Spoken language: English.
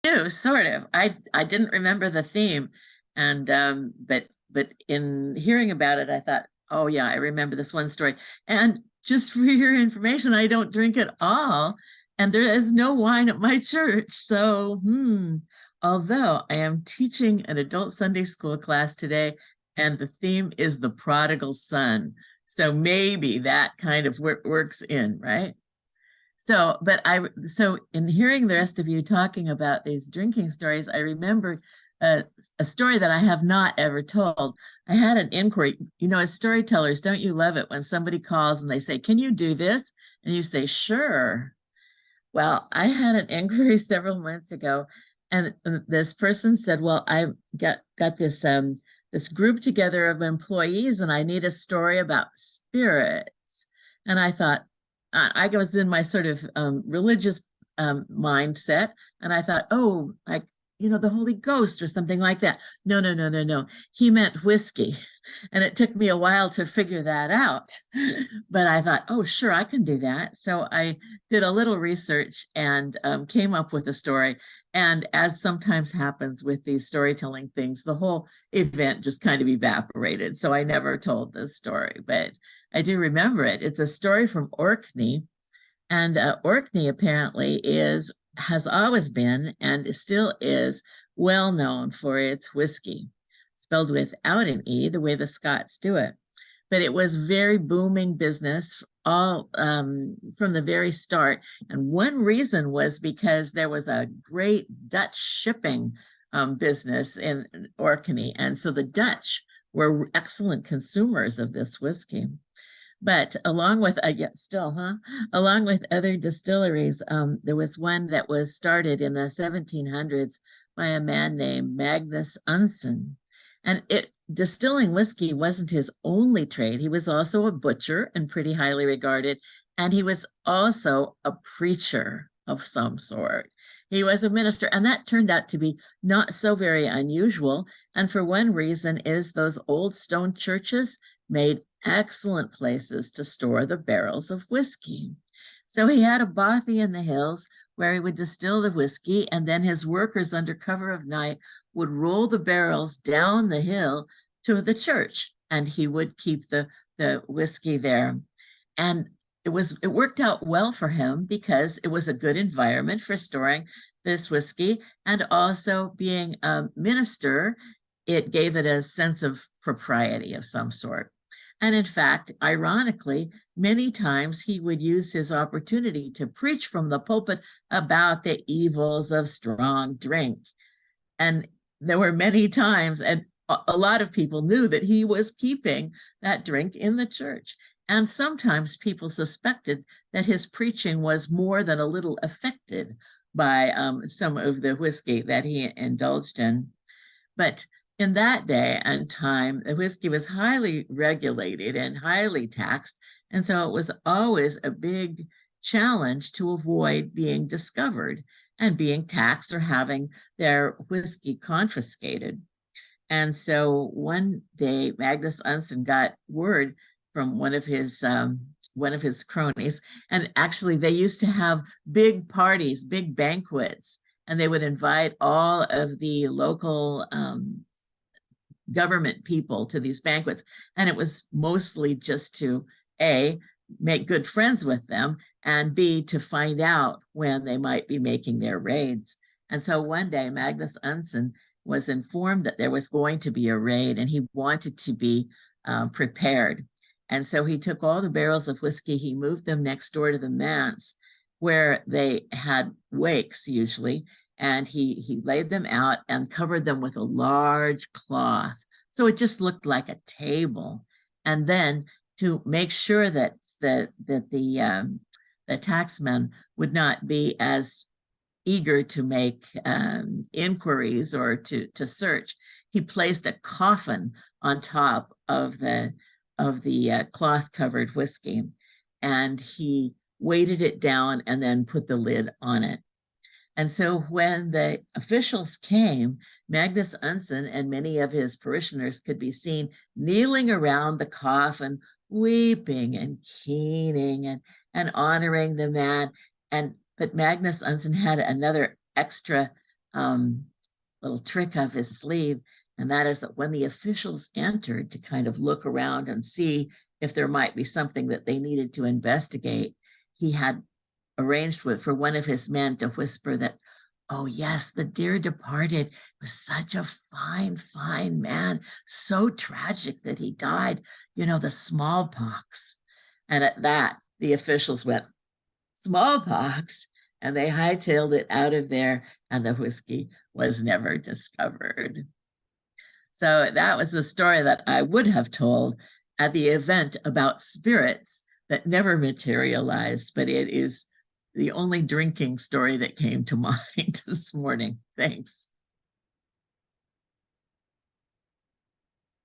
do, sort of. I didn't remember the theme, and but in hearing about it, I thought, oh yeah, I remember this one story. And just for your information, I don't drink at all, and there is no wine at my church. So, although I am teaching an adult Sunday school class today, and the theme is the prodigal son, so maybe that kind of works in, right? So in hearing the rest of you talking about these drinking stories, I remembered a story that I have not ever told. I had an inquiry. You know, as storytellers, don't you love it when somebody calls and they say, "Can you do this?" And you say, "Sure." Well, I had an inquiry several months ago, and this person said, "Well, I got this group together of employees, and I need a story about spirits." And I thought, I was in my sort of religious mindset, and I thought, oh, like, the Holy Ghost or something like that. No, no, no, no, no. He meant whiskey. And it took me a while to figure that out. But I thought, oh, sure, I can do that. So I did a little research and came up with a story. And as sometimes happens with these storytelling things, the whole event just kind of evaporated. So I never told this story, but I do remember it. It's a story from Orkney, and Orkney apparently has always been and still is well known for its whiskey, spelled without an E, the way the Scots do it. But it was very booming business all from the very start. And one reason was because there was a great Dutch shipping business in Orkney. And so the Dutch were excellent consumers of this whiskey. But along with, along with other distilleries, there was one that was started in the 1700s by a man named Magnus Unsen. And distilling whiskey wasn't his only trade. He was also a butcher and pretty highly regarded. And he was also a preacher of some sort. He was a minister, and that turned out to be not so very unusual. And for one reason is those old stone churches made excellent places to store the barrels of whiskey. So he had a bothy in the hills where he would distill the whiskey, and then his workers under cover of night would roll the barrels down the hill to the church, and he would keep the whiskey there. And it worked out well for him because it was a good environment for storing this whiskey, and also being a minister, it gave it a sense of propriety of some sort. And in fact, ironically, many times he would use his opportunity to preach from the pulpit about the evils of strong drink. And there were many times, and a lot of people knew that he was keeping that drink in the church. And sometimes people suspected that his preaching was more than a little affected by some of the whiskey that he indulged in. But in that day and time, the whiskey was highly regulated and highly taxed. And so it was always a big challenge to avoid being discovered and being taxed or having their whiskey confiscated. And so one day, Magnus Unsen got word from one of his cronies, and actually they used to have big parties, big banquets, and they would invite all of the local government people to these banquets. And it was mostly just to A, make good friends with them, and B, to find out when they might be making their raids. And so one day, Magnus Unsen was informed that there was going to be a raid, and he wanted to be prepared. And so he took all the barrels of whiskey, he moved them next door to the manse where they had wakes usually, and he laid them out and covered them with a large cloth. So it just looked like a table. And then to make sure that the taxman would not be as eager to make inquiries or to search, he placed a coffin on top of the cloth covered whiskey, and he weighted it down and then put the lid on it. And so when the officials came, Magnus Unsen and many of his parishioners could be seen kneeling around the coffin, weeping and keening and honoring the man. But Magnus Unsen had another extra um, little trick up his sleeve, and that is that when the officials entered to kind of look around and see if there might be something that they needed to investigate, he had arranged for one of his men to whisper that, oh, yes, the dear departed was such a fine, fine man, so tragic that he died, the smallpox. And at that, the officials went, smallpox? And they hightailed it out of there, and the whiskey was never discovered. So that was the story that I would have told at the event about spirits that never materialized, but it is the only drinking story that came to mind this morning. Thanks.